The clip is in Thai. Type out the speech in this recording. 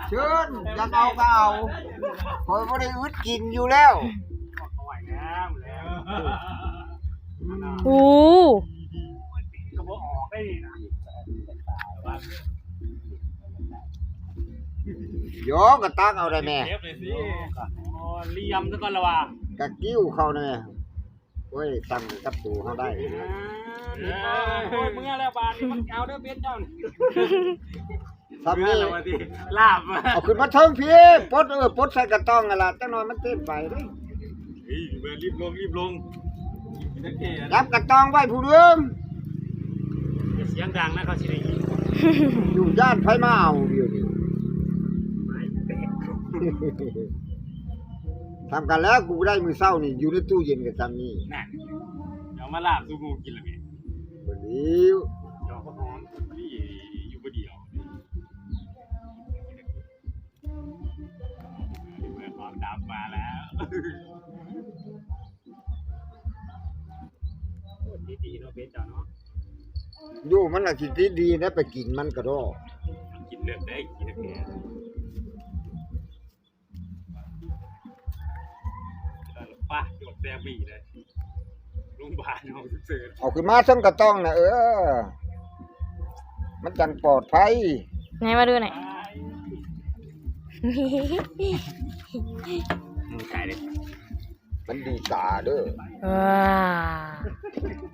เชิญอยากเอาก็เอาคอยไม่ได้อึดกินอยู่แล้ว โอ้ ก็บ่ออกได้นี่นะ โยกก็ตักเอาได้แม่ เก็บเลยสิโอ้เลี่ยมซะก่อนละว่ะ กะกิ้วเข้าได้แม่โอ้ยตั้งกับตูเขาได้ โอ้ยมึงอะไรบาดนี่มันเอาเด้อเบ็ดเจ้านี่ ทำนี่ ลาบ เอาขึ้นมาเทิงพี่ปดปดใส่กระต้องนั่นล่ะจังน้อยมันเต้นไปเด้ เฮ้ยเบิร์รีบลงจะเกะ ยับกระต้องไว้ผู้เรื่อง เสียงดังนะเขาสิได้ยิน อยู่ย่านไผมาเอาเดียวนี้ทำกันแล้วกูได้มื้อเช้านี่อยู่ในตู้เย็นกับซ้ำนี่ นั่นเดี๋ยวมาลาบสู้งูกินละแม่ บ่ดีว เดี๋ยวก็หอมนี่อยู่บ่เดียวเมื่อความดำมาแล้วโคตรดีๆเนาะเบ็ดเจ้าเนาะ อยู่มันน่ะสิดีๆนะไปกินมันก็ดอ กินเลือดได้กินแก่ป้าโดดแซมบี้เลยลุงบาลของเสือ เอาขึ้นมาเทิงกระต้องน่ะมันจังปลอดภัย ไหนมาดูหน่อย มึงขายเลย มันดีตาเด้อ ว้า